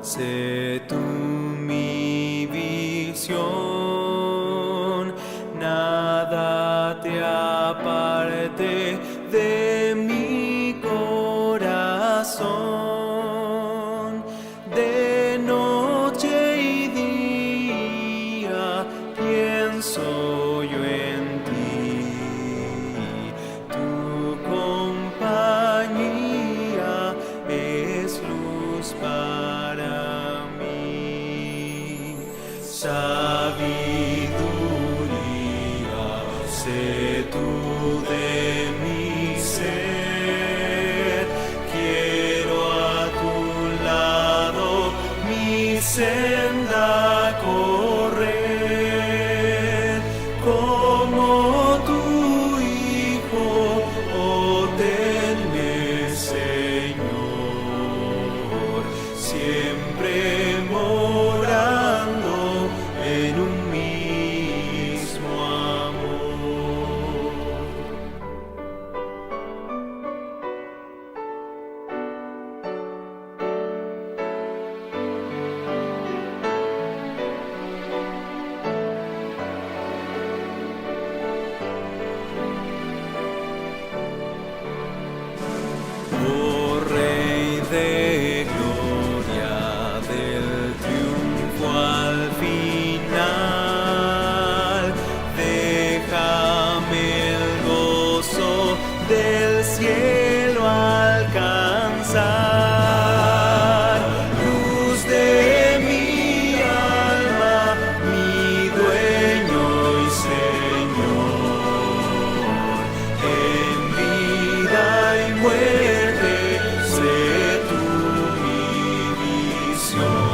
sé tú mi visión, nada te aparte de mi corazón. De noche y día pienso yo en ti, tu compañía es luz para mí. Sabiduría, sé tú de mi ser, quiero a tu lado mi senda correr, como tu Hijo, oh tenme Señor, siempre morando en un mismo amor. Oh Rey de gloria, del triunfo al final, déjame el gozo del cielo alcanzar. Luz de mi alma, mi dueño y Señor, en vida y muerte, sé tú mi visión.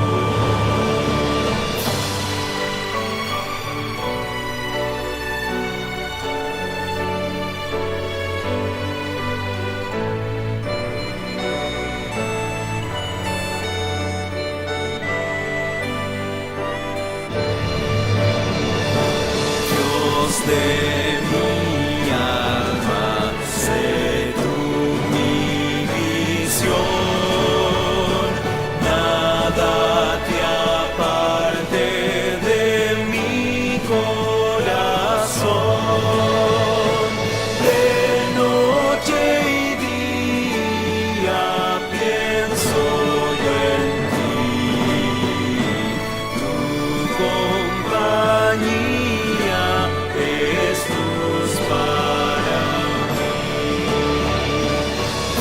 Dios de mi alma, sé tú mi visión, nada te aparte de mi corazón. De noche y día pienso yo en ti, tu compañía es luz para mí.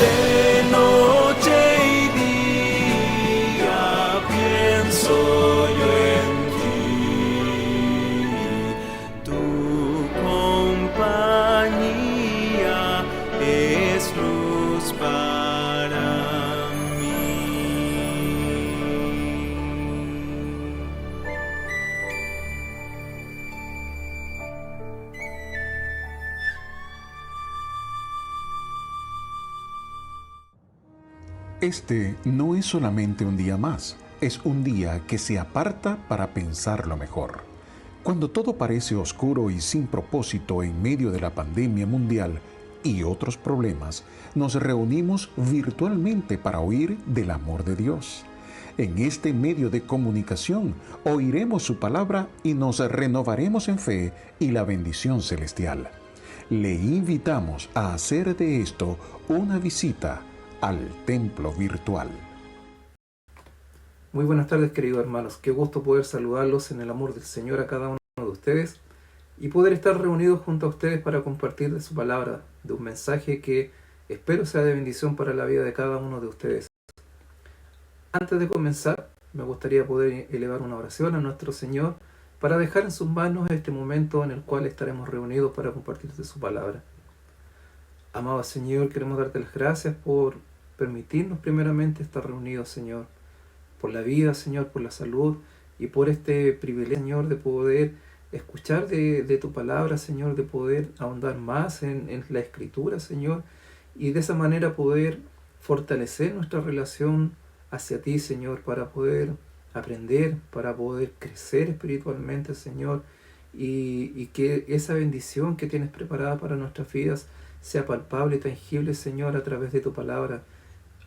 De noche y día pienso yo en ti, tu compañía es luz para mí. Este no es solamente un día más, es un día que se aparta para pensarlo mejor. Cuando todo parece oscuro y sin propósito en medio de la pandemia mundial y otros problemas, nos reunimos virtualmente para oír del amor de Dios. En este medio de comunicación oiremos su palabra y nos renovaremos en fe y la bendición celestial. Le invitamos a hacer de esto una visita al templo virtual. Muy buenas tardes, queridos hermanos. Qué gusto poder saludarlos en el amor del Señor a cada uno de ustedes y poder estar reunidos junto a ustedes para compartir de su palabra, de un mensaje que espero sea de bendición para la vida de cada uno de ustedes. Antes de comenzar, me gustaría poder elevar una oración a nuestro Señor para dejar en sus manos este momento en el cual estaremos reunidos para compartir de su palabra. Amado Señor, queremos darte las gracias por permitirnos primeramente estar reunidos, Señor, por la vida, Señor, por la salud y por este privilegio, Señor, de poder escuchar de tu palabra, Señor, de poder ahondar más en la Escritura, Señor, y de esa manera poder fortalecer nuestra relación hacia ti, Señor, para poder aprender, para poder crecer espiritualmente, Señor, y que esa bendición que tienes preparada para nuestras vidas sea palpable y tangible, Señor, a través de tu palabra,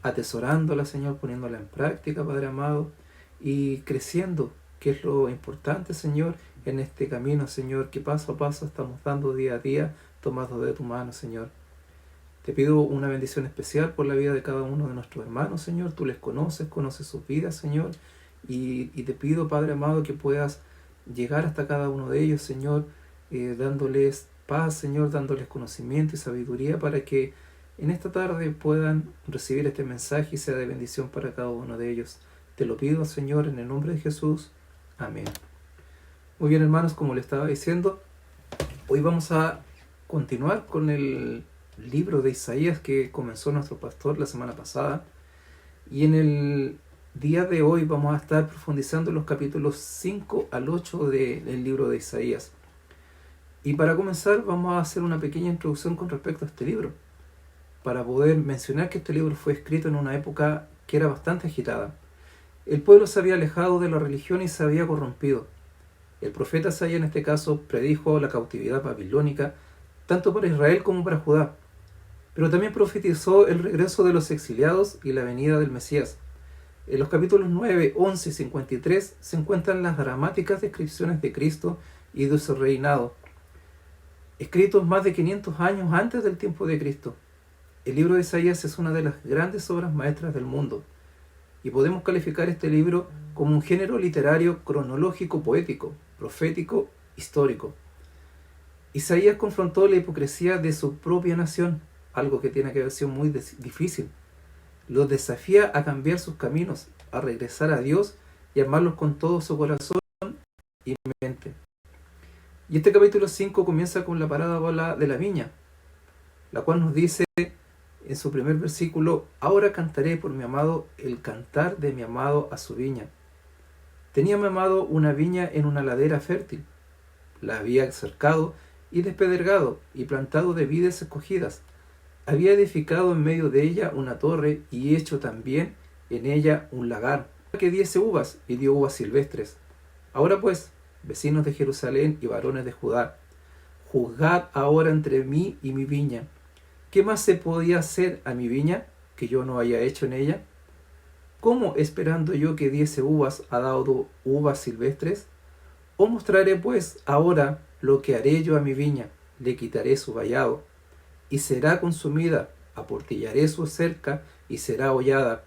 atesorándola, Señor, poniéndola en práctica, Padre amado, y creciendo, que es lo importante, Señor, en este camino, Señor, que paso a paso estamos dando día a día, tomados de tu mano, Señor. Te pido una bendición especial por la vida de cada uno de nuestros hermanos, Señor. Tú les conoces, conoces sus vidas, Señor. Y te pido, Padre amado, que puedas llegar hasta cada uno de ellos, Señor, dándoles paz, Señor, dándoles conocimiento y sabiduría para que en esta tarde puedan recibir este mensaje y sea de bendición para cada uno de ellos. Te lo pido, Señor, en el nombre de Jesús. Amén. Muy bien, hermanos, como le estaba diciendo, hoy vamos a continuar con el libro de Isaías que comenzó nuestro pastor la semana pasada. Y en el día de hoy vamos a estar profundizando en los capítulos 5 al 8 del libro de Isaías. Y para comenzar vamos a hacer una pequeña introducción con respecto a este libro, para poder mencionar que este libro fue escrito en una época que era bastante agitada. El pueblo se había alejado de la religión y se había corrompido. El profeta Isaías en este caso predijo la cautividad babilónica tanto para Israel como para Judá, pero también profetizó el regreso de los exiliados y la venida del Mesías. En los capítulos 9, 11 y 53 se encuentran las dramáticas descripciones de Cristo y de su reinado, escritos más de 500 años antes del tiempo de Cristo. El libro de Isaías es una de las grandes obras maestras del mundo, y podemos calificar este libro como un género literario cronológico poético, profético, histórico. Isaías confrontó la hipocresía de su propia nación, algo que tiene que haber sido muy difícil. Los desafía a cambiar sus caminos, a regresar a Dios y amarlos con todo su corazón y mente. Y este capítulo 5 comienza con la parábola de la viña, la cual nos dice en su primer versículo: ahora cantaré por mi amado el cantar de mi amado a su viña. Tenía mi amado una viña en una ladera fértil. La había cercado y despedregado y plantado de vides escogidas. Había edificado en medio de ella una torre y hecho también en ella un lagar, que diese uvas, y dio uvas silvestres. Ahora pues, vecinos de Jerusalén y varones de Judá, juzgad ahora entre mí y mi viña. ¿Qué más se podía hacer a mi viña que yo no haya hecho en ella? ¿Cómo, esperando yo que diese uvas, ha dado uvas silvestres? ¿O mostraré pues ahora lo que haré yo a mi viña? Le quitaré su vallado, y será consumida, aportillaré su cerca, y será hollada.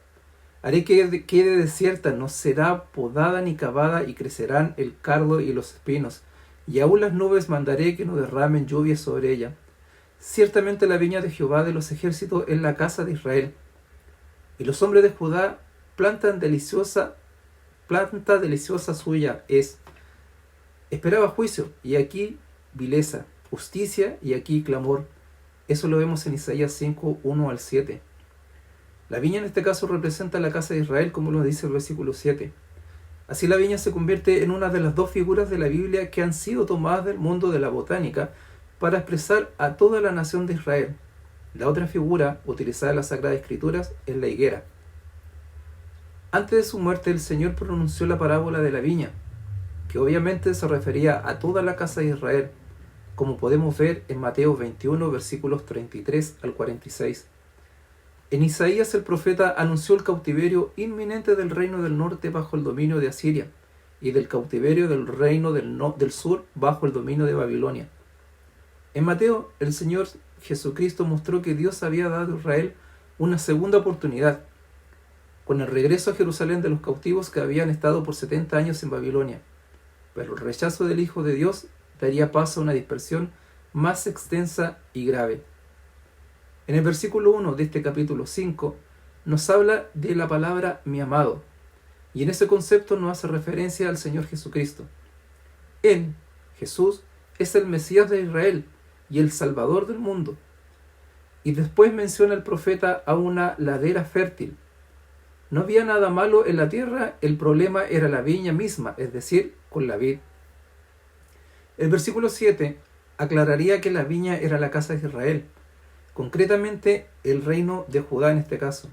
Haré que quede desierta, no será podada ni cavada, y crecerán el cardo y los espinos, y aún las nubes mandaré que no derramen lluvia sobre ella. Ciertamente la viña de Jehová de los ejércitos es la casa de Israel, y los hombres de Judá planta deliciosa suya es. Esperaba juicio, y aquí vileza, justicia, y aquí clamor. Eso lo vemos en Isaías 5, 1 al 7. La viña en este caso representa la casa de Israel, como lo dice el versículo 7. Así la viña se convierte en una de las dos figuras de la Biblia que han sido tomadas del mundo de la botánica para expresar a toda la nación de Israel. La otra figura, utilizada en las Sagradas Escrituras, es la higuera. Antes de su muerte, el Señor pronunció la parábola de la viña, que obviamente se refería a toda la casa de Israel, como podemos ver en Mateo 21, versículos 33 al 46. En Isaías el profeta anunció el cautiverio inminente del reino del norte bajo el dominio de Asiria, y del cautiverio del reino del sur bajo el dominio de Babilonia. En Mateo, el Señor Jesucristo mostró que Dios había dado a Israel una segunda oportunidad, con el regreso a Jerusalén de los cautivos que habían estado por 70 años en Babilonia. Pero el rechazo del Hijo de Dios daría paso a una dispersión más extensa y grave. En el versículo 1 de este capítulo 5 nos habla de la palabra mi amado, y en ese concepto nos hace referencia al Señor Jesucristo. Él, Jesús, es el Mesías de Israel y el Salvador del mundo. Y después menciona el profeta a una ladera fértil. No había nada malo en la tierra, el problema era la viña misma, es decir, con la vid. El versículo 7 aclararía que la viña era la casa de Israel, concretamente el reino de Judá en este caso.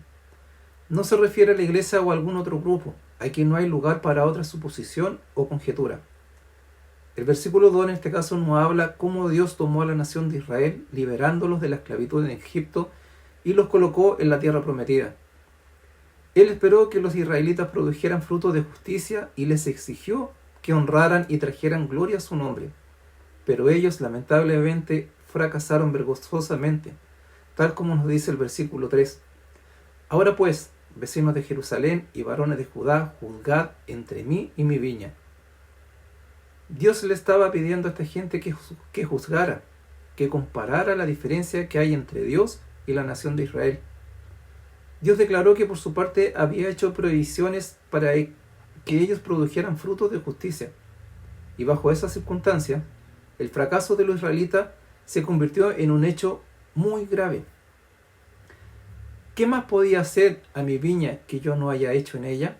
No se refiere a la iglesia o a algún otro grupo, aquí no hay lugar para otra suposición o conjetura. El versículo 2 en este caso nos habla cómo Dios tomó a la nación de Israel, liberándolos de la esclavitud en Egipto y los colocó en la tierra prometida. Él esperó que los israelitas produjeran frutos de justicia y les exigió que honraran y trajeran gloria a su nombre. Pero ellos lamentablemente fracasaron vergonzosamente, tal como nos dice el versículo 3. Ahora pues, vecinos de Jerusalén y varones de Judá, juzgad entre mí y mi viña. Dios le estaba pidiendo a esta gente que juzgara, que comparara la diferencia que hay entre Dios y la nación de Israel. Dios declaró que por su parte había hecho prohibiciones para que ellos produjeran frutos de justicia. Y bajo esas circunstancias, el fracaso de los israelitas se convirtió en un hecho muy grave. ¿Qué más podía hacer a mi viña que yo no haya hecho en ella?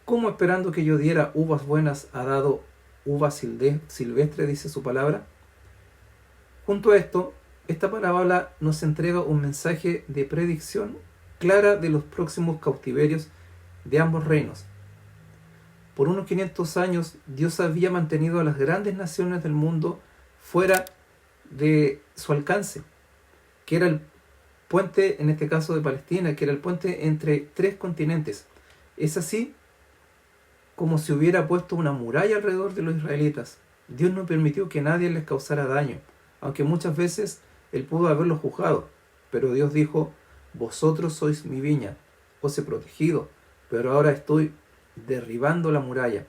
¿Cómo esperando que yo diera uvas buenas ha dado uvas silvestres, dice su palabra? Junto a esto, esta parábola nos entrega un mensaje de predicción clara de los próximos cautiverios de ambos reinos. Por unos 500 años, Dios había mantenido a las grandes naciones del mundo fuera de su alcance, que era el puente, en este caso de Palestina, que era el puente entre 3 continentes. Es así como si hubiera puesto una muralla alrededor de los israelitas. Dios no permitió que nadie les causara daño, aunque muchas veces Él pudo haberlos juzgado. Pero Dios dijo: vosotros sois mi viña, os he protegido, pero ahora estoy derribando la muralla.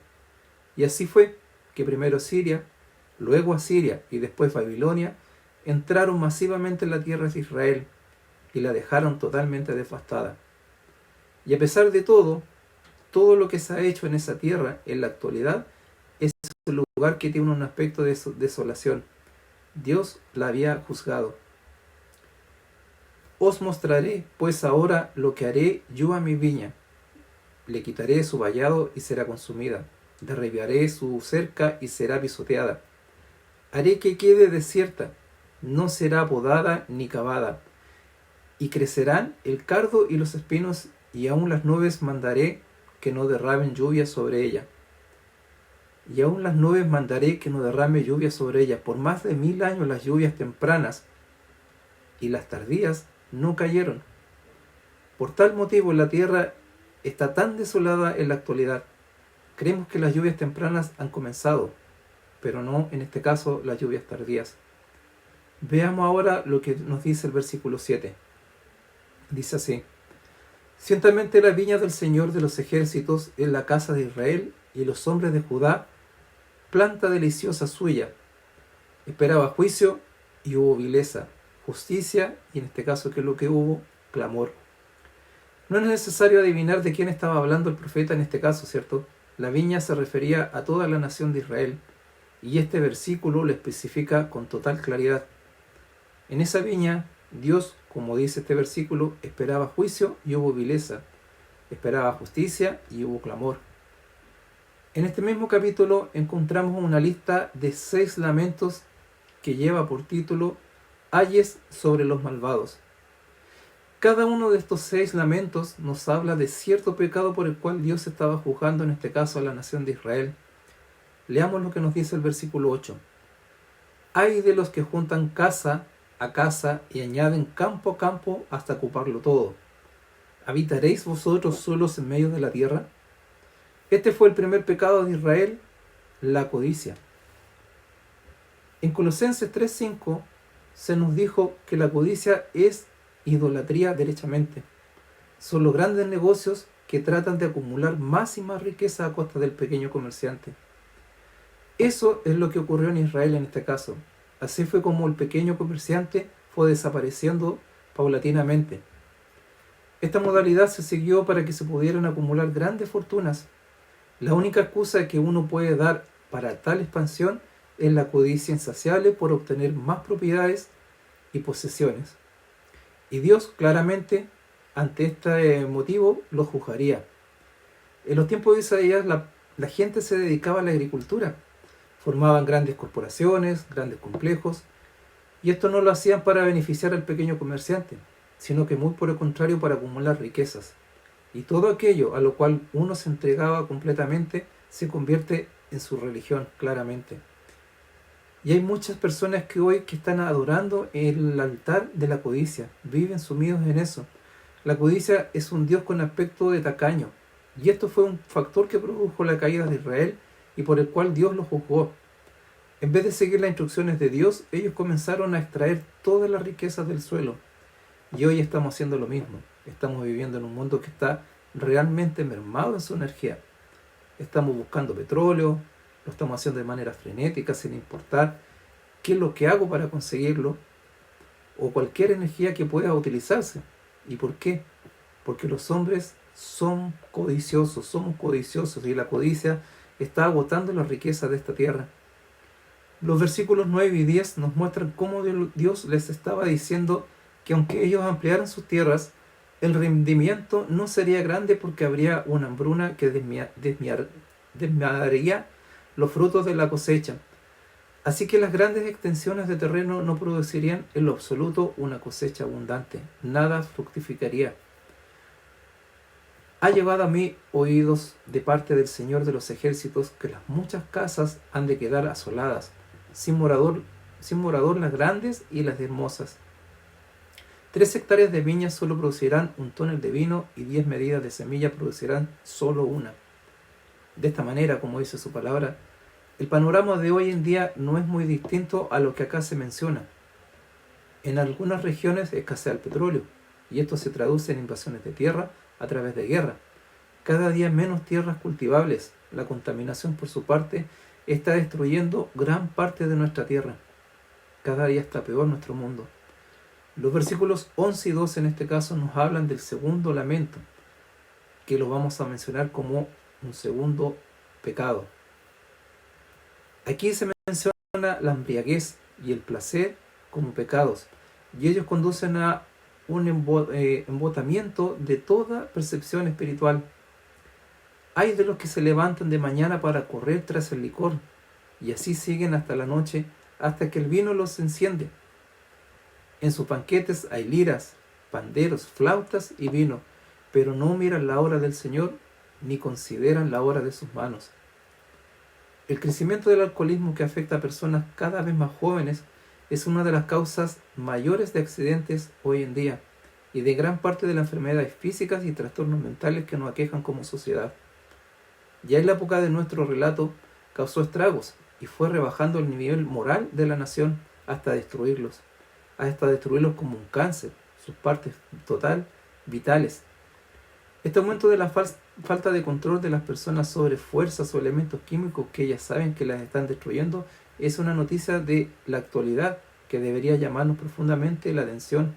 Y así fue que primero Siria, luego Asiria y después Babilonia entraron masivamente en la tierra de Israel y la dejaron totalmente devastada. Y a pesar de todo lo que se ha hecho en esa tierra en la actualidad es un lugar que tiene un aspecto de desolación. Dios la había juzgado. Os mostraré pues ahora lo que haré yo a mi viña. Le quitaré su vallado y será consumida. Derribaré su cerca y será pisoteada. Haré que quede desierta, no será podada ni cavada. Y crecerán el cardo y los espinos, y aún las nubes mandaré que no derramen lluvia sobre ella. Y aún las nubes mandaré que no derrame lluvia sobre ella. Por más de 1000 años las lluvias tempranas y las tardías no cayeron. Por tal motivo la tierra está tan desolada en la actualidad. Creemos que las lluvias tempranas han comenzado, pero no en este caso las lluvias tardías. Veamos ahora lo que nos dice el versículo 7. Dice así: ciertamente la viña del Señor de los ejércitos es la casa de Israel, y los hombres de Judá, planta deliciosa suya. Esperaba juicio y hubo vileza, justicia, y en este caso, ¿qué es lo que hubo? Clamor. No es necesario adivinar de quién estaba hablando el profeta en este caso, ¿cierto? La viña se refería a toda la nación de Israel, y este versículo lo especifica con total claridad. En esa viña, Dios, como dice este versículo, esperaba juicio y hubo vileza, esperaba justicia y hubo clamor. En este mismo capítulo encontramos una lista de 6 lamentos que lleva por título Ayes sobre los malvados. Cada uno de estos 6 lamentos nos habla de cierto pecado por el cual Dios estaba juzgando, en este caso a la nación de Israel. Leamos lo que nos dice el versículo 8. Ay de los que juntan casa a casa y añaden campo a campo hasta ocuparlo todo. ¿Habitaréis vosotros solos en medio de la tierra? Este fue el primer pecado de Israel, la codicia. En Colosenses 3:5 se nos dijo que la codicia es idolatría derechamente. Son los grandes negocios que tratan de acumular más y más riqueza a costa del pequeño comerciante. Eso es lo que ocurrió en Israel en este caso. Así fue como el pequeño comerciante fue desapareciendo paulatinamente. Esta modalidad se siguió para que se pudieran acumular grandes fortunas. La única excusa que uno puede dar para tal expansión es la codicia insaciable por obtener más propiedades y posesiones. Y Dios claramente, ante este motivo, lo juzgaría. En los tiempos de Isaías, la gente se dedicaba a la agricultura. Formaban grandes corporaciones, grandes complejos, y esto no lo hacían para beneficiar al pequeño comerciante, sino que muy por el contrario para acumular riquezas. Y todo aquello a lo cual uno se entregaba completamente se convierte en su religión, claramente. Y hay muchas personas que hoy que están adorando el altar de la codicia, viven sumidos en eso. La codicia es un Dios con aspecto de tacaño, y esto fue un factor que produjo la caída de Israel y por el cual Dios lo juzgó. En vez de seguir las instrucciones de Dios, ellos comenzaron a extraer todas las riquezas del suelo. Y hoy estamos haciendo lo mismo. Estamos viviendo en un mundo que está realmente mermado en su energía. Estamos buscando petróleo, lo estamos haciendo de manera frenética, sin importar qué es lo que hago para conseguirlo, o cualquier energía que pueda utilizarse. ¿Y por qué? Porque los hombres son codiciosos, somos codiciosos, y la codicia está agotando las riquezas de esta tierra. Los versículos 9 y 10 nos muestran cómo Dios les estaba diciendo que aunque ellos ampliaran sus tierras, el rendimiento no sería grande porque habría una hambruna que desmayaría los frutos de la cosecha. Así que las grandes extensiones de terreno no producirían en lo absoluto una cosecha abundante. Nada fructificaría. Ha llegado a mí oídos de parte del Señor de los ejércitos que las muchas casas han de quedar asoladas, sin morador las grandes y las hermosas. 3 hectáreas de viñas solo producirán un tonel de vino y 10 medidas de semilla producirán solo una. De esta manera, como dice su palabra, el panorama de hoy en día no es muy distinto a lo que acá se menciona. En algunas regiones escasea el petróleo, y esto se traduce en invasiones de tierra a través de guerra. Cada día menos tierras cultivables. La contaminación, por su parte, está destruyendo gran parte de nuestra tierra. Cada día está peor nuestro mundo. Los versículos 11 y 12 en este caso nos hablan del segundo lamento, que lo vamos a mencionar como un segundo pecado. Aquí se menciona la embriaguez y el placer como pecados, y ellos conducen a un embotamiento de toda percepción espiritual. Hay de los que se levantan de mañana para correr tras el licor, y así siguen hasta la noche, hasta que el vino los enciende. En sus banquetes hay liras, panderos, flautas y vino, pero no miran la hora del Señor, ni consideran la hora de sus manos. El crecimiento del alcoholismo, que afecta a personas cada vez más jóvenes, es una de las causas mayores de accidentes hoy en día y de gran parte de las enfermedades físicas y trastornos mentales que nos aquejan como sociedad. Ya en la época de nuestro relato causó estragos y fue rebajando el nivel moral de la nación hasta destruirlos como un cáncer, sus partes total vitales. Este aumento de la falta de control de las personas sobre fuerzas o elementos químicos que ellas saben que las están destruyendo es una noticia de la actualidad que debería llamarnos profundamente la atención.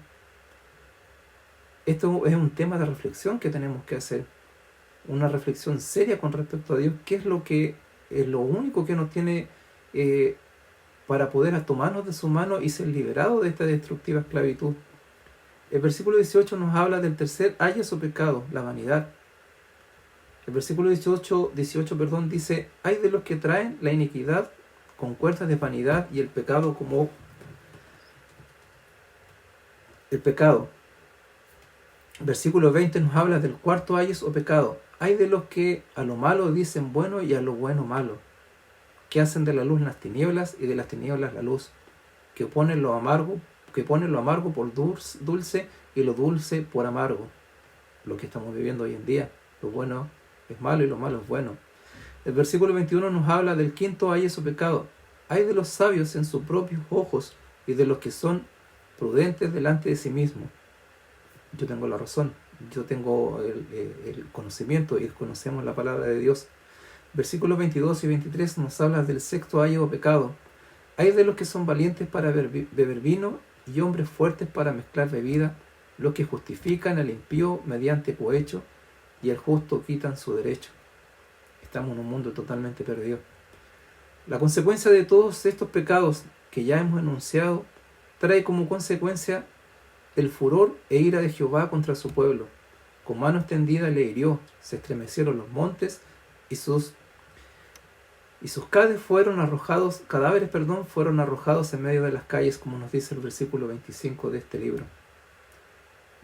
Esto es un tema de reflexión que tenemos que hacer, una reflexión seria con respecto a Dios. ¿Qué es lo único que nos tiene para poder tomarnos de su mano y ser liberados de esta destructiva esclavitud? El versículo 18 nos habla del tercer ayes o pecado, la vanidad. El versículo 18 dice: hay de los que traen la iniquidad con cuerdas de vanidad y el pecado como el pecado. El versículo 20 nos habla del cuarto ayes o pecado. Hay de los que a lo malo dicen bueno y a lo bueno malo, que hacen de la luz las tinieblas y de las tinieblas la luz, que ponen lo amargo por dulce y lo dulce por amargo. Lo que estamos viviendo hoy en día, lo bueno es malo y lo malo es bueno. El versículo 21 nos habla del quinto ayes o pecado. Hay de los sabios en sus propios ojos y de los que son prudentes delante de sí mismos. Yo tengo la razón, yo tengo el conocimiento y conocemos la palabra de Dios. Versículos 22 y 23 nos habla del sexto ayes o pecado. Hay de los que son valientes para beber vino y hombres fuertes para mezclar bebida, los que justifican al impío mediante cohecho y al justo quitan su derecho. Estamos en un mundo totalmente perdido. La consecuencia de todos estos pecados que ya hemos enunciado trae como consecuencia el furor e ira de Jehová contra su pueblo. Con mano extendida le hirió, se estremecieron los montes y sus cadáveres fueron arrojados en medio de las calles, como nos dice el versículo 25 de este libro.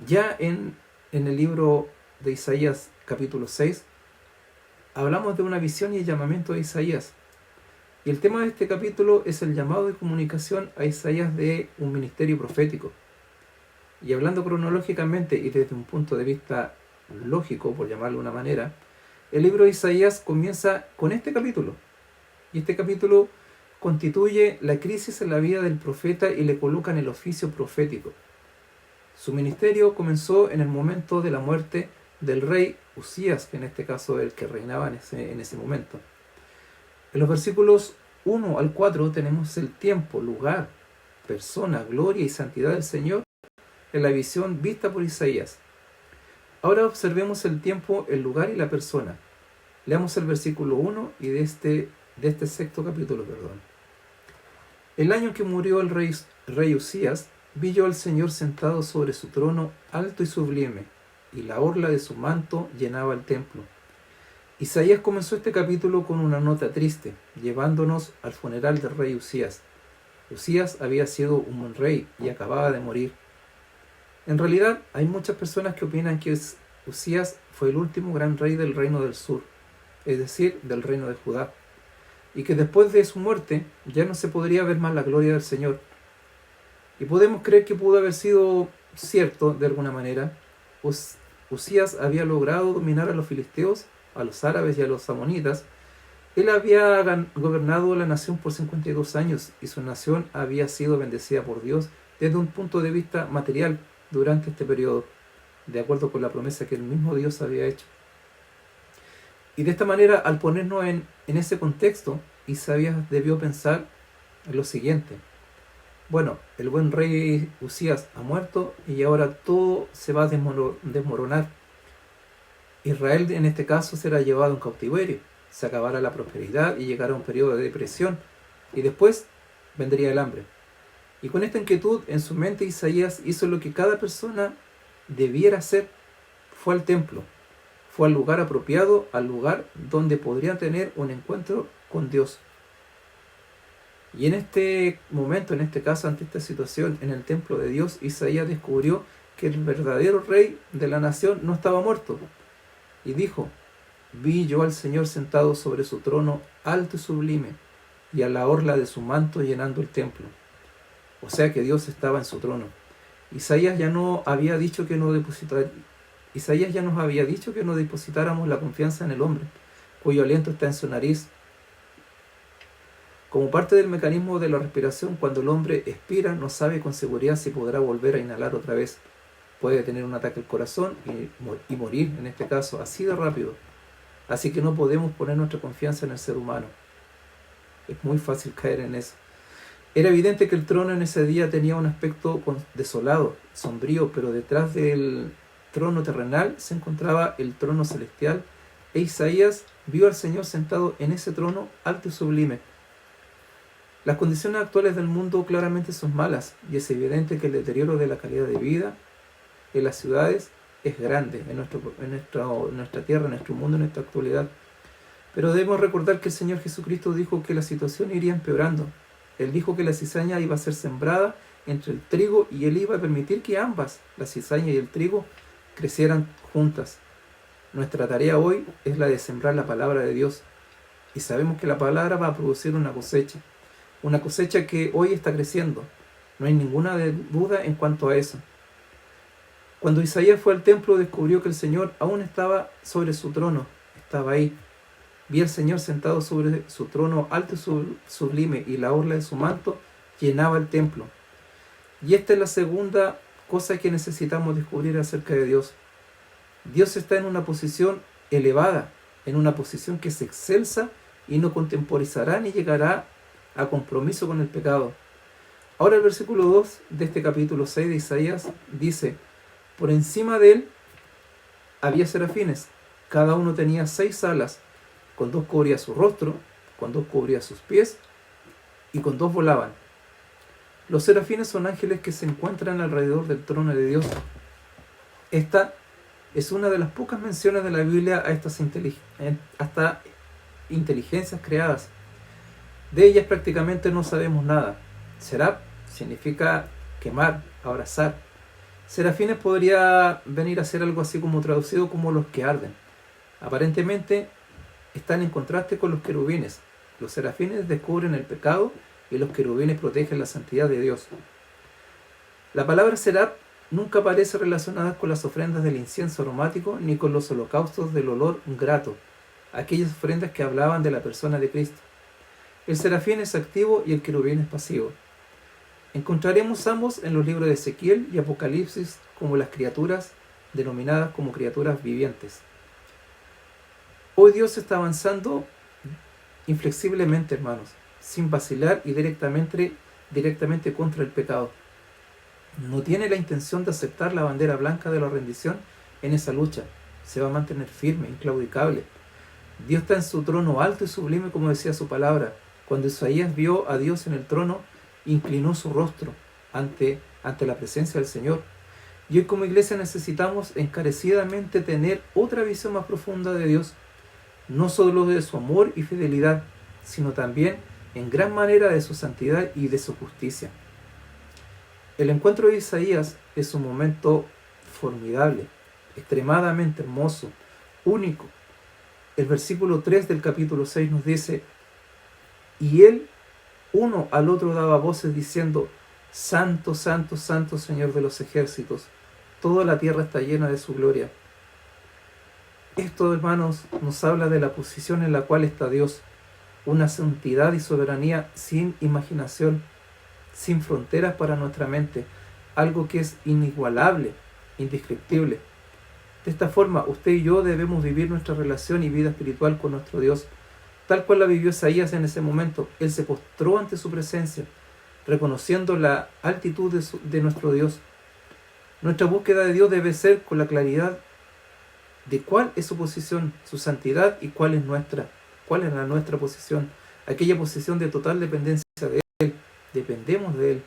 Ya en el libro de Isaías capítulo 6 hablamos de una visión y el llamamiento de Isaías. Y el tema de este capítulo es el llamado de comunicación a Isaías de un ministerio profético. Y hablando cronológicamente y desde un punto de vista lógico, por llamarlo de una manera, el libro de Isaías comienza con este capítulo. Y este capítulo constituye la crisis en la vida del profeta y le coloca en el oficio profético. Su ministerio comenzó en el momento de la muerte del rey Usías, que en este caso es el que reinaba en ese momento. En los versículos 1 al 4 tenemos el tiempo, lugar, persona, gloria y santidad del Señor en la visión vista por Isaías. Ahora observemos el tiempo, el lugar y la persona. Leamos el versículo 1 y de este sexto capítulo, perdón. El año que murió el rey Usías, vi yo al Señor sentado sobre su trono alto y sublime, y la orla de su manto llenaba el templo. Isaías comenzó este capítulo con una nota triste, llevándonos al funeral del rey Usías. Usías había sido un buen rey y acababa de morir. En realidad, hay muchas personas que opinan que Usías fue el último gran rey del reino del sur, es decir, del reino de Judá, y que después de su muerte ya no se podría ver más la gloria del Señor. Y podemos creer que pudo haber sido cierto de alguna manera. Usías había logrado dominar a los filisteos, a los árabes y a los amonitas. Él había gobernado la nación por 52 años y su nación había sido bendecida por Dios desde un punto de vista material durante este periodo, de acuerdo con la promesa que el mismo Dios había hecho. Y de esta manera, al ponernos en ese contexto, Isaías debió pensar en lo siguiente. Bueno, el buen rey Usías ha muerto y ahora todo se va a desmoronar. Israel en este caso será llevado en cautiverio, se acabará la prosperidad y llegará un periodo de depresión y después vendría el hambre. Y con esta inquietud en su mente Isaías hizo lo que cada persona debiera hacer. Fue al templo, fue al lugar apropiado, al lugar donde podría tener un encuentro con Dios. Y en este momento, en este caso, ante esta situación, en el templo de Dios, Isaías descubrió que el verdadero rey de la nación no estaba muerto. Y dijo, vi yo al Señor sentado sobre su trono alto y sublime, y a la orla de su manto llenando el templo. O sea que Dios estaba en su trono. Isaías ya nos había dicho que no depositáramos la confianza en el hombre, cuyo aliento está en su nariz. Como parte del mecanismo de la respiración, cuando el hombre expira, no sabe con seguridad si podrá volver a inhalar otra vez. Puede tener un ataque al corazón y morir, en este caso, así de rápido. Así que no podemos poner nuestra confianza en el ser humano. Es muy fácil caer en eso. Era evidente que el trono en ese día tenía un aspecto desolado, sombrío, pero detrás del trono terrenal se encontraba el trono celestial, e Isaías vio al Señor sentado en ese trono alto y sublime. Las condiciones actuales del mundo claramente son malas, y es evidente que el deterioro de la calidad de vida en las ciudades es grande en nuestra tierra, en nuestro mundo, en nuestra actualidad. Pero debemos recordar que el Señor Jesucristo dijo que la situación iría empeorando. Él dijo que la cizaña iba a ser sembrada entre el trigo y Él iba a permitir que ambas, la cizaña y el trigo, crecieran juntas. Nuestra tarea hoy es la de sembrar la palabra de Dios. Y sabemos que la palabra va a producir una cosecha que hoy está creciendo. No hay ninguna duda en cuanto a eso. Cuando Isaías fue al templo, descubrió que el Señor aún estaba sobre su trono, estaba ahí. Vi al Señor sentado sobre su trono alto y sublime, y la orla de su manto llenaba el templo. Y esta es la segunda cosa que necesitamos descubrir acerca de Dios. Dios está en una posición elevada, en una posición que es excelsa y no contemporizará ni llegará a compromiso con el pecado. Ahora el versículo 2 de este capítulo 6 de Isaías dice, por encima de él había serafines, cada uno tenía 6 alas, con 2 cubría su rostro, con 2 cubría sus pies, y con 2 volaban. Los serafines son ángeles que se encuentran alrededor del trono de Dios. Esta es una de las pocas menciones de la Biblia a estas inteligencias creadas. De ellas prácticamente no sabemos nada. Seraf significa quemar, abrazar. Serafines podría venir a ser algo así como traducido como los que arden. Aparentemente están en contraste con los querubines. Los serafines descubren el pecado y los querubines protegen la santidad de Dios. La palabra seraf nunca aparece relacionada con las ofrendas del incienso aromático ni con los holocaustos del olor grato, aquellas ofrendas que hablaban de la persona de Cristo. El serafín es activo y el querubín es pasivo. Encontraremos ambos en los libros de Ezequiel y Apocalipsis como las criaturas denominadas como criaturas vivientes. Hoy Dios está avanzando inflexiblemente, hermanos, sin vacilar y directamente contra el pecado. No tiene la intención de aceptar la bandera blanca de la rendición en esa lucha. Se va a mantener firme, inclaudicable. Dios está en su trono alto y sublime, como decía su palabra. Cuando Isaías vio a Dios en el trono, inclinó su rostro ante la presencia del Señor. Y hoy como iglesia necesitamos encarecidamente tener otra visión más profunda de Dios, no solo de su amor y fidelidad, sino también en gran manera de su santidad y de su justicia. El encuentro de Isaías es un momento formidable, extremadamente hermoso, único. El versículo 3 del capítulo 6 nos dice: y él uno al otro daba voces diciendo: Santo, Santo, Santo, Señor de los ejércitos, toda la tierra está llena de su gloria. Esto, hermanos, nos habla de la posición en la cual está Dios, una santidad y soberanía sin imaginación, sin fronteras para nuestra mente, algo que es inigualable, indescriptible. De esta forma, usted y yo debemos vivir nuestra relación y vida espiritual con nuestro Dios, tal cual la vivió Isaías en ese momento. Él se postró ante su presencia, reconociendo la altitud de nuestro Dios. Nuestra búsqueda de Dios debe ser con la claridad de cuál es su posición, su santidad, y cuál es la nuestra posición, aquella posición de total dependencia de Él. Dependemos de Él.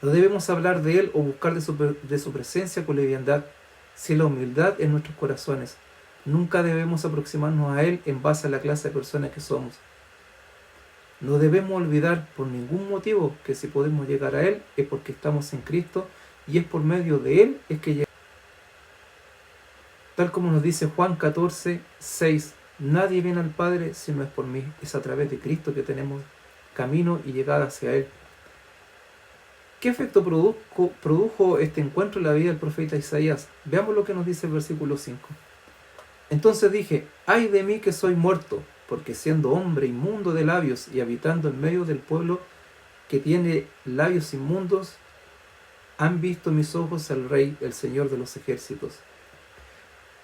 No debemos hablar de Él o buscar de su presencia con liviandad, sin la humildad en nuestros corazones. Nunca debemos aproximarnos a Él en base a la clase de personas que somos. No debemos olvidar por ningún motivo que si podemos llegar a Él es porque estamos en Cristo y es por medio de Él es que llegamos. Tal como nos dice Juan 14, 6, nadie viene al Padre si no es por mí. Es a través de Cristo que tenemos camino y llegada hacia Él. ¿Qué efecto produjo este encuentro en la vida del profeta Isaías? Veamos lo que nos dice el versículo 5. Entonces dije: ay de mí que soy muerto, porque siendo hombre inmundo de labios y habitando en medio del pueblo que tiene labios inmundos, han visto mis ojos al Rey, el Señor de los ejércitos.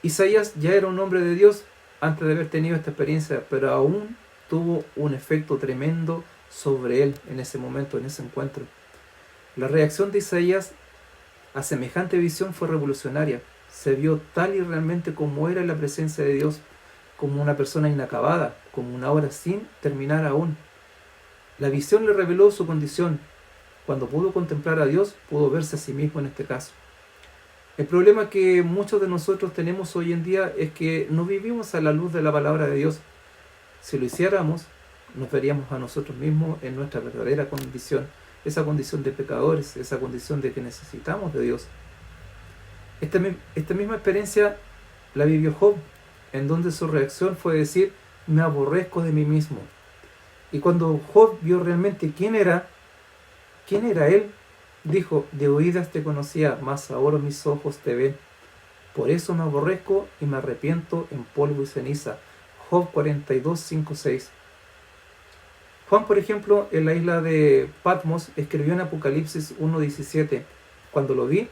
Isaías ya era un hombre de Dios antes de haber tenido esta experiencia, pero aún tuvo un efecto tremendo sobre él en ese momento, en ese encuentro. La reacción de Isaías a semejante visión fue revolucionaria. Se vio tal y realmente como era en la presencia de Dios, como una persona inacabada, como una obra sin terminar aún. La visión le reveló su condición. Cuando pudo contemplar a Dios, pudo verse a sí mismo en este caso. El problema que muchos de nosotros tenemos hoy en día es que no vivimos a la luz de la palabra de Dios. Si lo hiciéramos, nos veríamos a nosotros mismos en nuestra verdadera condición, esa condición de pecadores, esa condición de que necesitamos de Dios. Esta misma experiencia la vivió Job, en donde su reacción fue decir: me aborrezco de mí mismo. Y cuando Job vio realmente quién era él, dijo: de oídas te conocía, mas ahora mis ojos te ven. Por eso me aborrezco y me arrepiento en polvo y ceniza. Job 42, 5, 6. Juan, por ejemplo, en la isla de Patmos, escribió en Apocalipsis 1:17: cuando lo vi,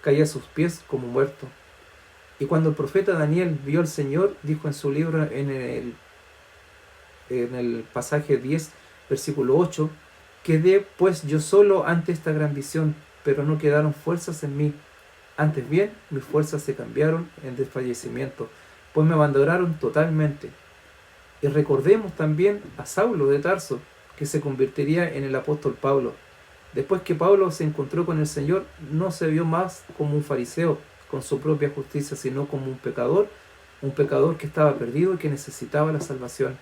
caí a sus pies como muerto. Y cuando el profeta Daniel vio al Señor, dijo en su libro, en el pasaje 10, versículo 8: quedé pues yo solo ante esta gran visión, pero no quedaron fuerzas en mí. Antes bien, mis fuerzas se cambiaron en desfallecimiento, pues me abandonaron totalmente. Y recordemos también a Saulo de Tarso, que se convertiría en el apóstol Pablo. Después que Pablo se encontró con el Señor, no se vio más como un fariseo con su propia justicia, sino como un pecador que estaba perdido y que necesitaba la salvación.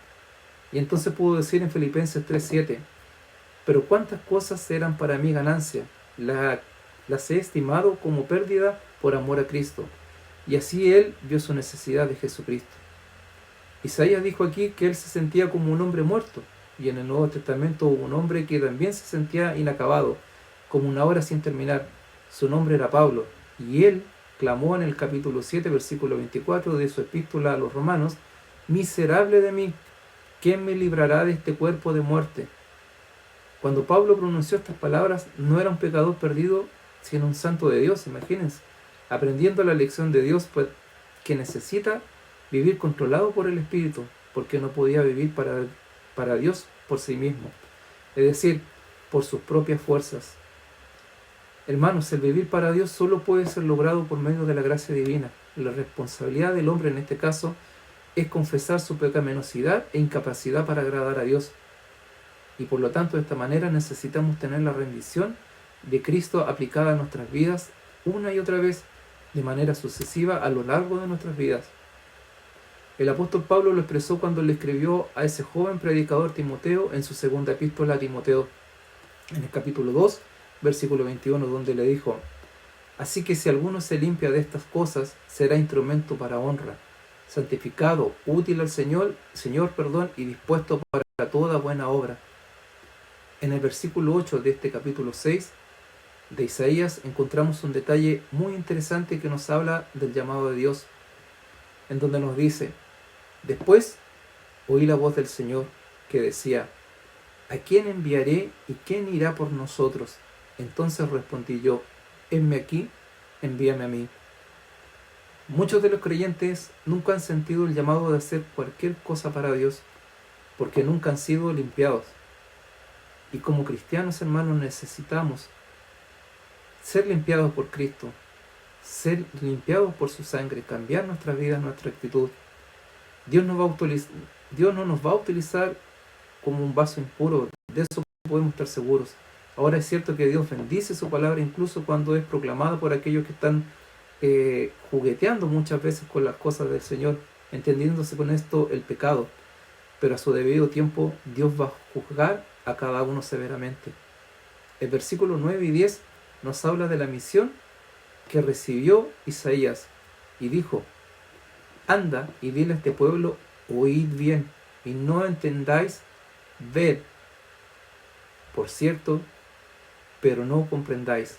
Y entonces pudo decir en Filipenses 3:7: pero cuántas cosas eran para mí ganancia, las he estimado como pérdida por amor a Cristo. Y así él vio su necesidad de Jesucristo. Isaías dijo aquí que él se sentía como un hombre muerto, y en el Nuevo Testamento hubo un hombre que también se sentía inacabado, como una obra sin terminar. Su nombre era Pablo, y él clamó en el capítulo 7, versículo 24 de su epístola a los romanos: miserable de mí, ¿quién me librará de este cuerpo de muerte? Cuando Pablo pronunció estas palabras, no era un pecador perdido, sino un santo de Dios, imagínense, aprendiendo la lección de Dios, pues, que necesita vivir controlado por el Espíritu, porque no podía vivir para Dios por sí mismo, es decir, por sus propias fuerzas. Hermanos, el vivir para Dios solo puede ser logrado por medio de la gracia divina. La responsabilidad del hombre en este caso es confesar su pecaminosidad e incapacidad para agradar a Dios. Y por lo tanto, de esta manera necesitamos tener la rendición de Cristo aplicada a nuestras vidas una y otra vez, de manera sucesiva a lo largo de nuestras vidas. El apóstol Pablo lo expresó cuando le escribió a ese joven predicador Timoteo en su segunda epístola a Timoteo, en el capítulo 2, versículo 21, donde le dijo: así que si alguno se limpia de estas cosas, será instrumento para honra, santificado, útil al Señor, y dispuesto para toda buena obra. En el versículo 8 de este capítulo 6 de Isaías encontramos un detalle muy interesante que nos habla del llamado de Dios, en donde nos dice: después oí la voz del Señor que decía: ¿a quién enviaré y quién irá por nosotros? Entonces respondí yo: henme aquí, envíame a mí. Muchos de los creyentes nunca han sentido el llamado de hacer cualquier cosa para Dios, porque nunca han sido limpiados. Y como cristianos, hermanos, necesitamos ser limpiados por Cristo, ser limpiados por su sangre, cambiar nuestra vida, nuestra actitud. Dios no nos va a utilizar como un vaso impuro, de eso podemos estar seguros. Ahora es cierto que Dios bendice su palabra incluso cuando es proclamada por aquellos que están jugueteando muchas veces con las cosas del Señor, entendiéndose con esto el pecado. Pero a su debido tiempo Dios va a juzgar a cada uno severamente. El versículo 9 y 10 nos habla de la misión que recibió Isaías y dijo: anda y dile a este pueblo: oíd bien y no entendáis, ved, por cierto, pero no comprendáis.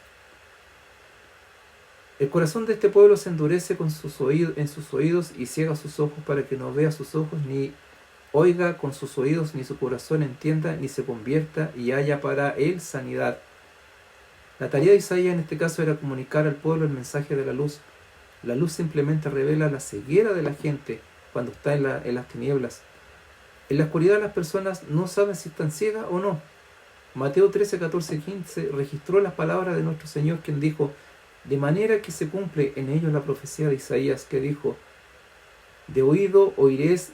El corazón de este pueblo se endurece en sus oídos y ciega sus ojos, para que no vea sus ojos, ni oiga con sus oídos, ni su corazón entienda, ni se convierta y haya para él sanidad. La tarea de Isaías en este caso era comunicar al pueblo el mensaje de la luz. La luz simplemente revela la ceguera de la gente cuando está en las tinieblas. En la oscuridad las personas no saben si están ciegas o no. Mateo 13, 14 y 15 registró las palabras de nuestro Señor, quien dijo: de manera que se cumple en ellos la profecía de Isaías, que dijo: de oído oiréis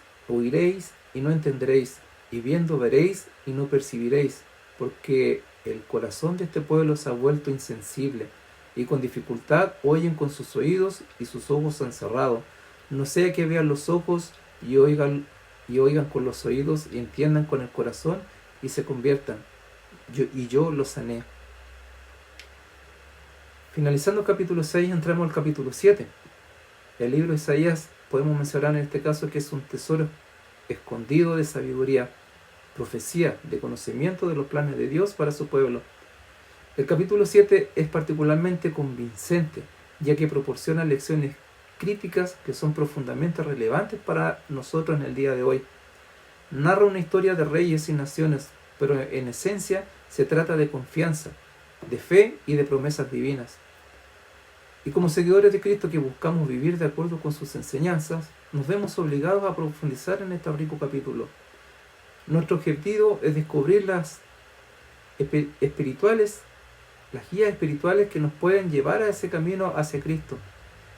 y no entenderéis, y viendo veréis y no percibiréis, porque el corazón de este pueblo se ha vuelto insensible, y con dificultad oyen con sus oídos y sus ojos se han cerrado, no sea que vean los ojos y oigan con los oídos y entiendan con el corazón y se conviertan, yo los sané. Finalizando el capítulo 6, entramos al capítulo 7. El libro de Isaías podemos mencionar en este caso que es un tesoro escondido de sabiduría, profecía, de conocimiento de los planes de Dios para su pueblo. El capítulo 7 es particularmente convincente, ya que proporciona lecciones críticas que son profundamente relevantes para nosotros en el día de hoy. Narra una historia de reyes y naciones, pero en esencia se trata de confianza, de fe y de promesas divinas. Y como seguidores de Cristo que buscamos vivir de acuerdo con sus enseñanzas, nos vemos obligados a profundizar en este rico capítulo. Nuestro objetivo es descubrir las guías espirituales que nos pueden llevar a ese camino hacia Cristo.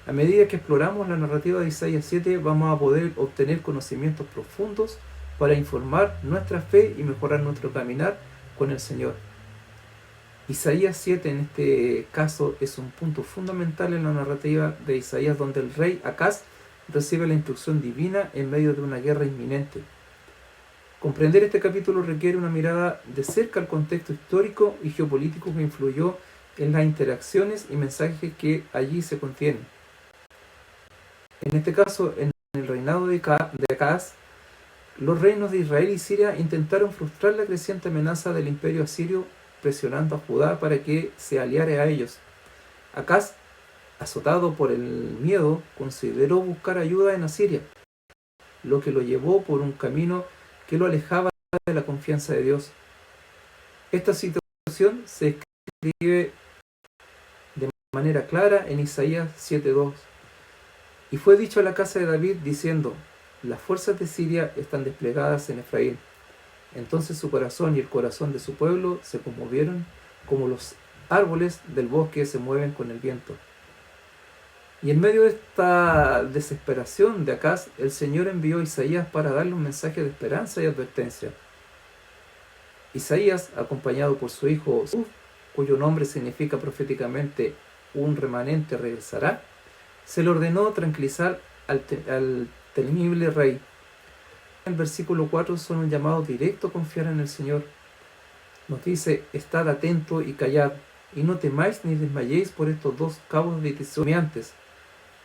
A medida que exploramos la narrativa de Isaías 7, vamos a poder obtener conocimientos profundos para informar nuestra fe y mejorar nuestro caminar con el Señor. Isaías 7 en este caso es un punto fundamental en la narrativa de Isaías, donde el rey Acaz recibe la instrucción divina en medio de una guerra inminente. Comprender este capítulo requiere una mirada de cerca al contexto histórico y geopolítico que influyó en las interacciones y mensajes que allí se contienen. En este caso, en el reinado de Acaz, los reinos de Israel y Siria intentaron frustrar la creciente amenaza del imperio asirio, presionando a Judá para que se aliara a ellos. Acaz, azotado por el miedo, consideró buscar ayuda en Asiria, lo que lo llevó por un camino que lo alejaba de la confianza de Dios. Esta situación se escribe de manera clara en Isaías 7:2. Y fue dicho a la casa de David diciendo: las fuerzas de Siria están desplegadas en Efraín. Entonces su corazón y el corazón de su pueblo se conmovieron como los árboles del bosque se mueven con el viento. Y en medio de esta desesperación de Acaz, el Señor envió a Isaías para darle un mensaje de esperanza y advertencia. Isaías, acompañado por su hijo, cuyo nombre significa proféticamente un remanente regresará, se le ordenó tranquilizar al temible rey. En el versículo 4 son un llamado directo a confiar en el Señor. Nos dice: estad atento y callad, y no temáis ni desmayéis por estos dos cabos litisoniantes,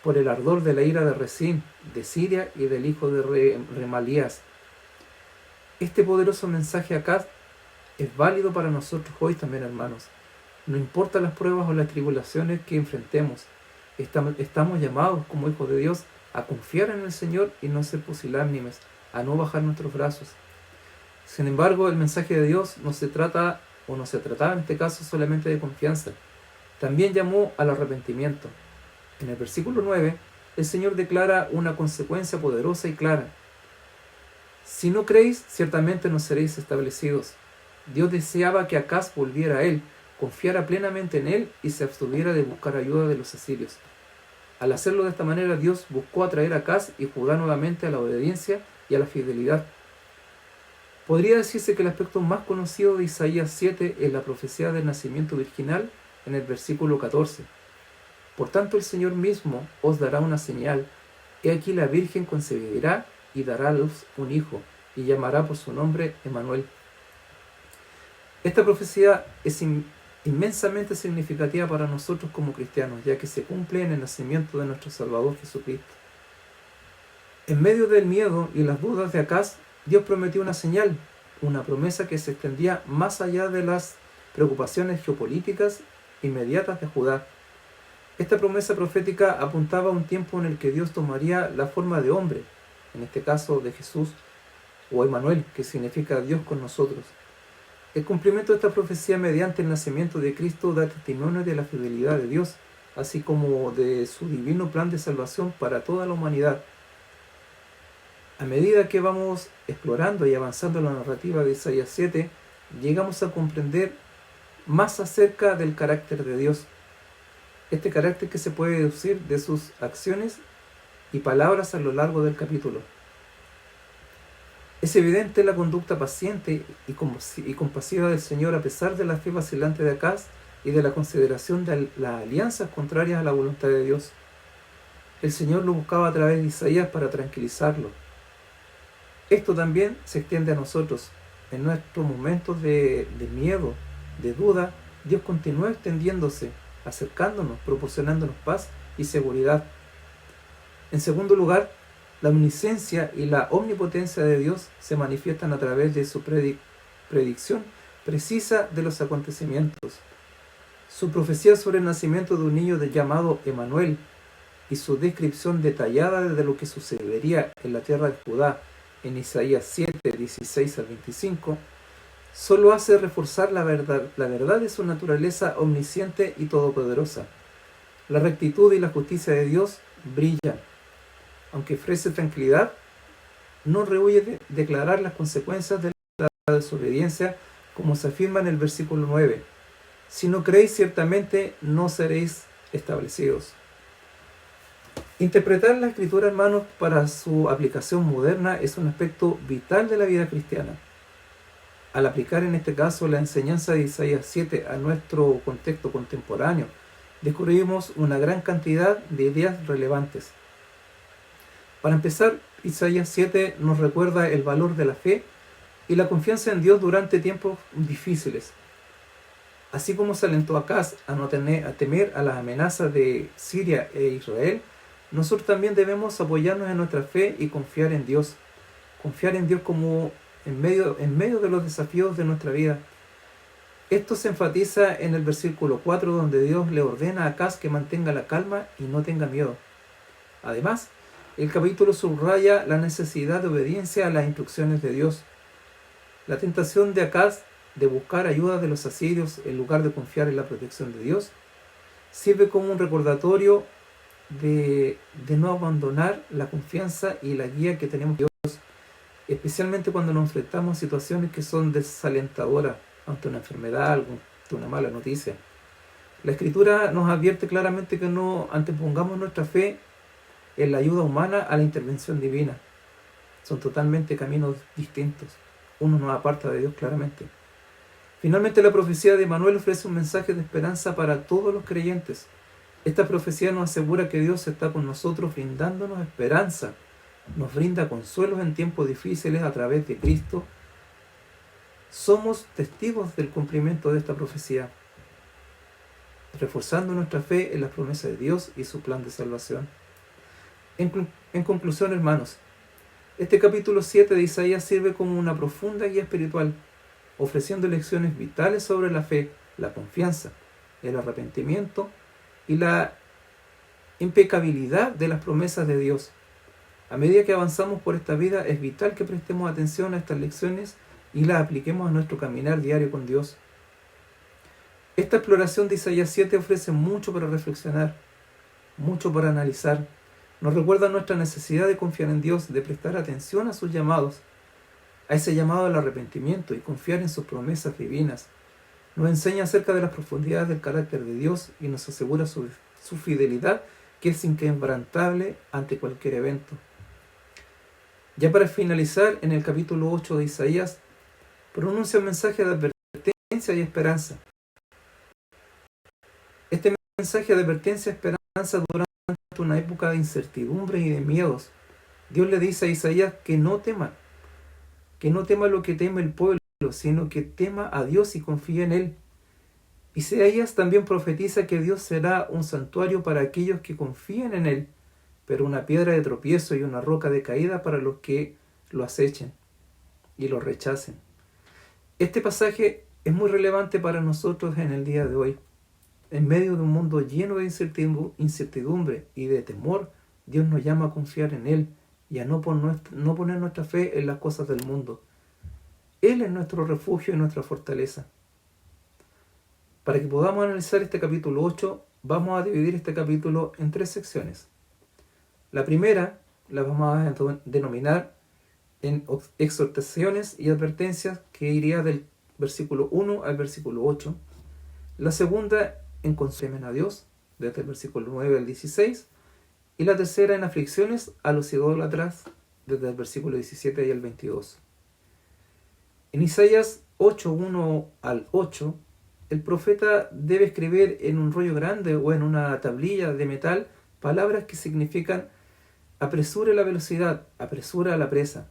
por el ardor de la ira de Resín, de Siria y del hijo de Remalías. Este poderoso mensaje acá es válido para nosotros hoy también, hermanos. No importa las pruebas o las tribulaciones que enfrentemos, estamos llamados como hijos de Dios a confiar en el Señor y no ser pusilánimes, a no bajar nuestros brazos. Sin embargo, el mensaje de Dios no se trataba en este caso solamente de confianza. También llamó al arrepentimiento. En el versículo 9, el Señor declara una consecuencia poderosa y clara. Si no creéis, ciertamente no seréis establecidos. Dios deseaba que Acaz volviera a Él, confiara plenamente en Él y se abstuviera de buscar ayuda de los asirios. Al hacerlo de esta manera, Dios buscó atraer a Acaz y Judá nuevamente a la obediencia y a la fidelidad. Podría decirse que el aspecto más conocido de Isaías 7 es la profecía del nacimiento virginal en el versículo 14. Por tanto, el Señor mismo os dará una señal. He aquí la Virgen concebirá y dará a luz un hijo, y llamará por su nombre Emmanuel. Esta profecía es inmensamente significativa para nosotros como cristianos, ya que se cumple en el nacimiento de nuestro Salvador Jesucristo. En medio del miedo y las dudas de Acaz, Dios prometió una señal, una promesa que se extendía más allá de las preocupaciones geopolíticas inmediatas de Judá. Esta promesa profética apuntaba a un tiempo en el que Dios tomaría la forma de hombre, en este caso de Jesús, o Emmanuel, que significa Dios con nosotros. El cumplimiento de esta profecía mediante el nacimiento de Cristo da testimonio de la fidelidad de Dios, así como de su divino plan de salvación para toda la humanidad. A medida que vamos explorando y avanzando en la narrativa de Isaías 7, llegamos a comprender más acerca del carácter de Dios. Este carácter que se puede deducir de sus acciones y palabras a lo largo del capítulo. Es evidente la conducta paciente y compasiva del Señor a pesar de la fe vacilante de Acaz y de la consideración de las alianzas contrarias a la voluntad de Dios. El Señor lo buscaba a través de Isaías para tranquilizarlo. Esto también se extiende a nosotros. En nuestros momentos de miedo, de duda, Dios continúa extendiéndose, acercándonos, proporcionándonos paz y seguridad. En segundo lugar, la omnisciencia y la omnipotencia de Dios se manifiestan a través de su predicción precisa de los acontecimientos. Su profecía sobre el nacimiento de un niño llamado Emmanuel y su descripción detallada de lo que sucedería en la tierra de Judá en Isaías 7, 16 al 25, solo hace reforzar la verdad de su naturaleza omnisciente y todopoderosa. La rectitud y la justicia de Dios brillan. Aunque ofrece tranquilidad, no rehúye de declarar las consecuencias de la desobediencia, como se afirma en el versículo 9. Si no creéis, ciertamente no seréis establecidos. Interpretar la Escritura, hermanos, para su aplicación moderna es un aspecto vital de la vida cristiana. Al aplicar en este caso la enseñanza de Isaías 7 a nuestro contexto contemporáneo, descubrimos una gran cantidad de ideas relevantes. Para empezar, Isaías 7 nos recuerda el valor de la fe y la confianza en Dios durante tiempos difíciles. Así como se alentó a Acaz a temer a las amenazas de Siria e Israel, nosotros también debemos apoyarnos en nuestra fe y confiar en Dios. Confiar en Dios como en medio de los desafíos de nuestra vida. Esto se enfatiza en el versículo 4, donde Dios le ordena a Acaz que mantenga la calma y no tenga miedo. Además, el capítulo subraya la necesidad de obediencia a las instrucciones de Dios. La tentación de Acaz de buscar ayuda de los asirios en lugar de confiar en la protección de Dios sirve como un recordatorio de no abandonar la confianza y la guía que tenemos en Dios, especialmente cuando nos enfrentamos a situaciones que son desalentadoras, ante una enfermedad, ante una mala noticia. La Escritura nos advierte claramente que no antepongamos nuestra fe en la ayuda humana a la intervención divina. Son totalmente caminos distintos. Uno nos aparta de Dios claramente. Finalmente, la profecía de Manuel ofrece un mensaje de esperanza para todos los creyentes. Esta profecía nos asegura que Dios está con nosotros brindándonos esperanza. Nos brinda consuelos en tiempos difíciles a través de Cristo. Somos testigos del cumplimiento de esta profecía, reforzando nuestra fe en las promesas de Dios y su plan de salvación. En conclusión, hermanos, este capítulo 7 de Isaías sirve como una profunda guía espiritual, ofreciendo lecciones vitales sobre la fe, la confianza, el arrepentimiento y la impecabilidad de las promesas de Dios. A medida que avanzamos por esta vida, es vital que prestemos atención a estas lecciones y las apliquemos a nuestro caminar diario con Dios. Esta exploración de Isaías 7 ofrece mucho para reflexionar, mucho para analizar. Nos recuerda nuestra necesidad de confiar en Dios, de prestar atención a sus llamados, a ese llamado al arrepentimiento y confiar en sus promesas divinas. Nos enseña acerca de las profundidades del carácter de Dios y nos asegura su fidelidad, que es inquebrantable ante cualquier evento. Ya para finalizar, en el capítulo 8 de Isaías, pronuncia un mensaje de advertencia y esperanza. Este mensaje de advertencia y esperanza durante una época de incertidumbre y de miedos. Dios le dice a Isaías que no tema lo que teme el pueblo, sino que tema a Dios y confíe en Él. Isaías también profetiza que Dios será un santuario para aquellos que confíen en Él, pero una piedra de tropiezo y una roca de caída para los que lo acechen y lo rechacen. Este pasaje es muy relevante para nosotros en el día de hoy. En medio de un mundo lleno de incertidumbre y de temor, Dios nos llama a confiar en Él y a no poner nuestra fe en las cosas del mundo. Él es nuestro refugio y nuestra fortaleza. Para que podamos analizar este capítulo 8, vamos a dividir este capítulo en 3 secciones. La primera la vamos a denominar en exhortaciones y advertencias, que iría del versículo 1 al versículo 8. La segunda en consumen a Dios, desde el versículo 9 al 16. Y la tercera en aflicciones a los idólatras, desde el versículo 17 y el 22. En Isaías 8, 1 al 8, el profeta debe escribir en un rollo grande o en una tablilla de metal palabras que significan apresure la velocidad, apresura a la presa,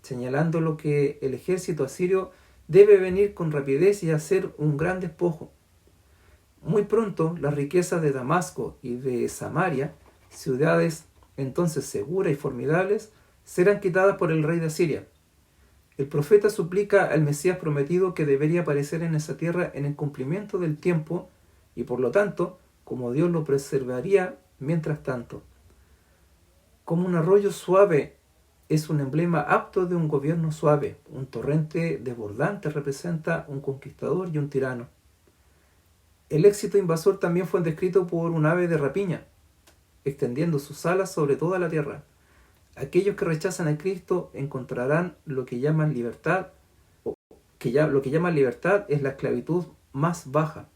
señalando lo que el ejército asirio debe venir con rapidez y hacer un gran despojo. Muy pronto las riquezas de Damasco y de Samaria, ciudades entonces seguras y formidables, serán quitadas por el rey de Asiria. El profeta suplica al Mesías prometido que debería aparecer en esa tierra en el cumplimiento del tiempo y por lo tanto, como Dios lo preservaría mientras tanto. Como un arroyo suave es un emblema apto de un gobierno suave, un torrente desbordante representa un conquistador y un tirano. El éxito invasor también fue descrito por un ave de rapiña, extendiendo sus alas sobre toda la tierra. Aquellos que rechazan a Cristo encontrarán lo que llaman libertad, lo que llaman libertad es la esclavitud más baja,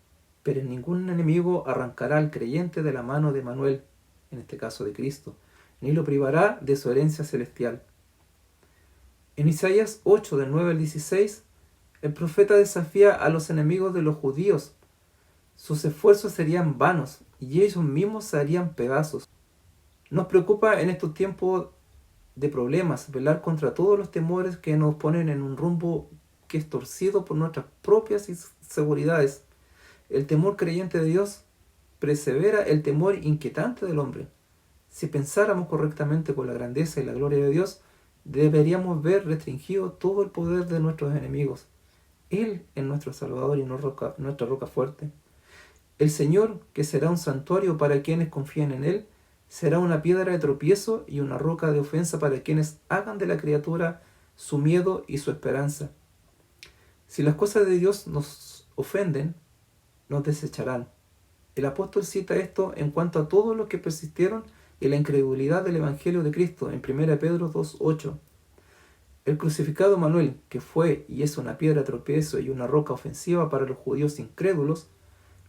pero ningún enemigo arrancará al creyente de la mano de Manuel, en este caso de Cristo, ni lo privará de su herencia celestial. En Isaías 8, del 9 al 16, el profeta desafía a los enemigos de los judíos. Sus esfuerzos serían vanos y ellos mismos se harían pedazos. Nos preocupa en estos tiempos de problemas velar contra todos los temores que nos ponen en un rumbo que es torcido por nuestras propias inseguridades. El temor creyente de Dios persevera el temor inquietante del hombre. Si pensáramos correctamente con la grandeza y la gloria de Dios, deberíamos ver restringido todo el poder de nuestros enemigos. Él es nuestro Salvador y nuestra roca fuerte. El Señor, que será un santuario para quienes confíen en Él, será una piedra de tropiezo y una roca de ofensa para quienes hagan de la criatura su miedo y su esperanza. Si las cosas de Dios nos ofenden, nos desecharán. El apóstol cita esto en cuanto a todos los que persistieron en la incredulidad del Evangelio de Cristo en 1 Pedro 2:8. El crucificado Manuel, que fue y es una piedra de tropiezo y una roca ofensiva para los judíos incrédulos,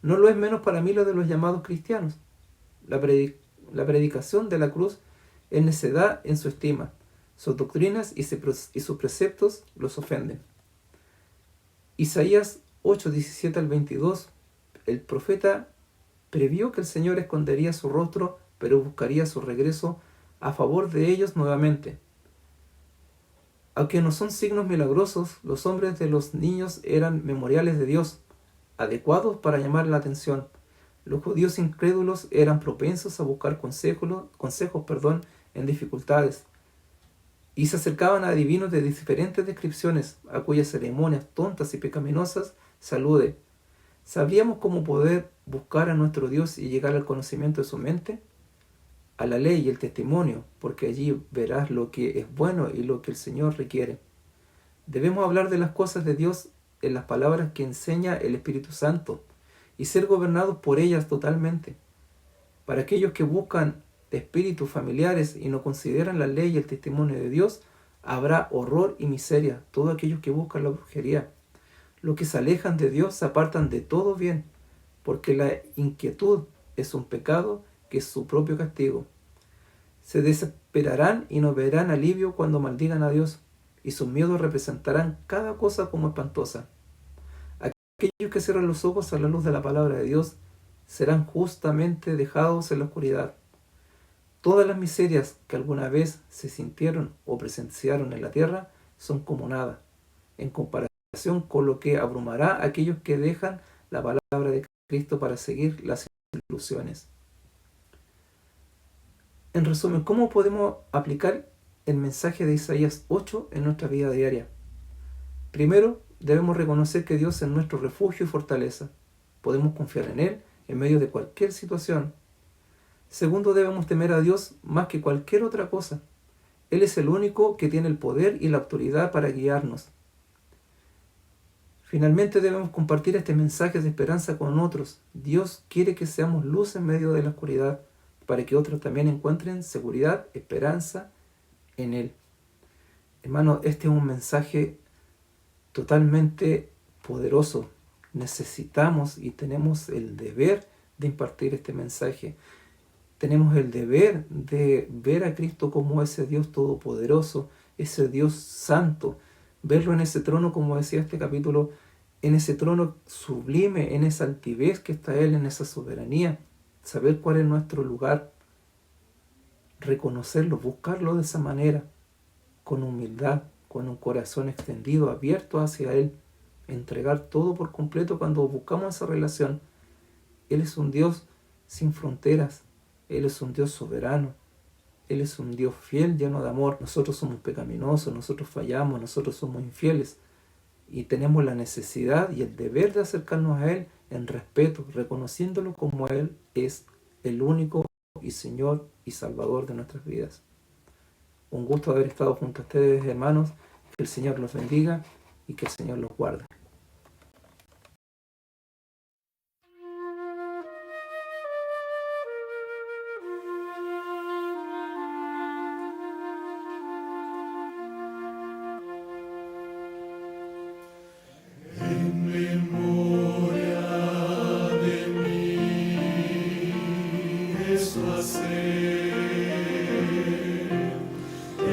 no lo es menos para mí lo de los llamados cristianos. La predicación de la cruz es necedad en su estima. Sus doctrinas y sus preceptos los ofenden. Isaías 8:17 al 22, el profeta previó que el Señor escondería su rostro, pero buscaría su regreso a favor de ellos nuevamente. Aunque no son signos milagrosos, los hombres de los niños eran memoriales de Dios, adecuados para llamar la atención. Los judíos incrédulos eran propensos a buscar consejos en dificultades, y se acercaban a adivinos de diferentes descripciones, a cuyas ceremonias tontas y pecaminosas se alude. ¿Sabríamos cómo poder buscar a nuestro Dios y llegar al conocimiento de su mente? A la ley y el testimonio, porque allí verás lo que es bueno y lo que el Señor requiere. Debemos hablar de las cosas de Dios en las palabras que enseña el Espíritu Santo y ser gobernados por ellas totalmente. Para aquellos que buscan espíritus familiares y no consideran la ley y el testimonio de Dios, habrá horror y miseria. Todos aquellos que buscan la brujería, los que se alejan de Dios, se apartan de todo bien, porque la inquietud es un pecado que es su propio castigo. Se desesperarán y no verán alivio cuando maldigan a Dios, y sus miedos representarán cada cosa como espantosa. Aquellos que cierran los ojos a la luz de la palabra de Dios serán justamente dejados en la oscuridad. Todas las miserias que alguna vez se sintieron o presenciaron en la tierra son como nada, en comparación con lo que abrumará a aquellos que dejan la palabra de Cristo para seguir las ilusiones. En resumen, ¿cómo podemos aplicar el mensaje de Isaías 8 en nuestra vida diaria? Primero, debemos reconocer que Dios es nuestro refugio y fortaleza. Podemos confiar en Él en medio de cualquier situación. Segundo, debemos temer a Dios más que cualquier otra cosa. Él es el único que tiene el poder y la autoridad para guiarnos. Finalmente, debemos compartir este mensaje de esperanza con otros. Dios quiere que seamos luz en medio de la oscuridad, para que otros también encuentren seguridad, esperanza en Él. Hermano, este es un mensaje totalmente poderoso. Necesitamos y tenemos el deber de impartir este mensaje. Tenemos el deber de ver a Cristo como ese Dios todopoderoso, ese Dios santo, verlo en ese trono, como decía este capítulo, en ese trono sublime, en esa altivez que está Él, en esa soberanía, saber cuál es nuestro lugar, reconocerlo, buscarlo de esa manera, con humildad, con un corazón extendido, abierto hacia Él, entregar todo por completo cuando buscamos esa relación. Él es un Dios sin fronteras, Él es un Dios soberano, Él es un Dios fiel, lleno de amor. Nosotros somos pecaminosos, nosotros fallamos, nosotros somos infieles y tenemos la necesidad y el deber de acercarnos a Él en respeto, reconociéndolo como Él es el único y Señor y Salvador de nuestras vidas. Un gusto haber estado junto a ustedes, hermanos. Que el Señor los bendiga y que el Señor los guarde.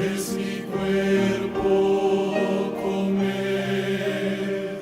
Es mi cuerpo comer.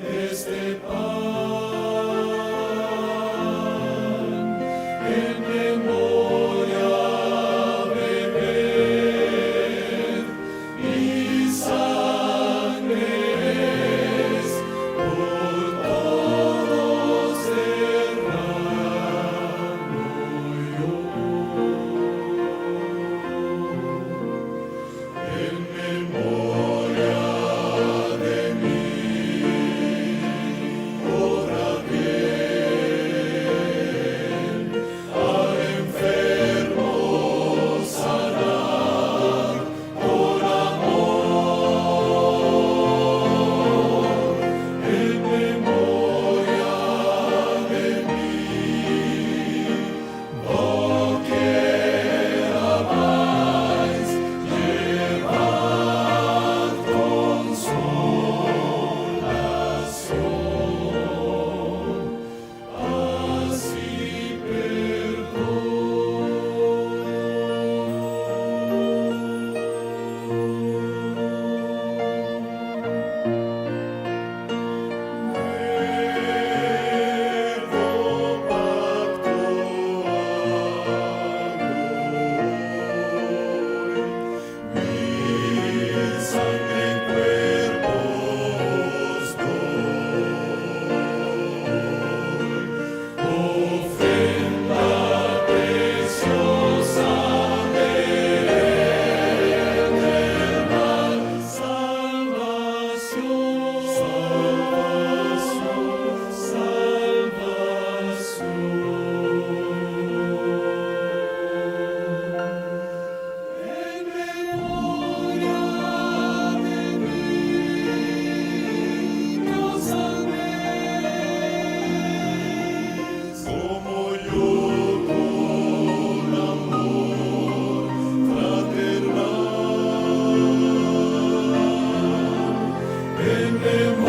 en memoria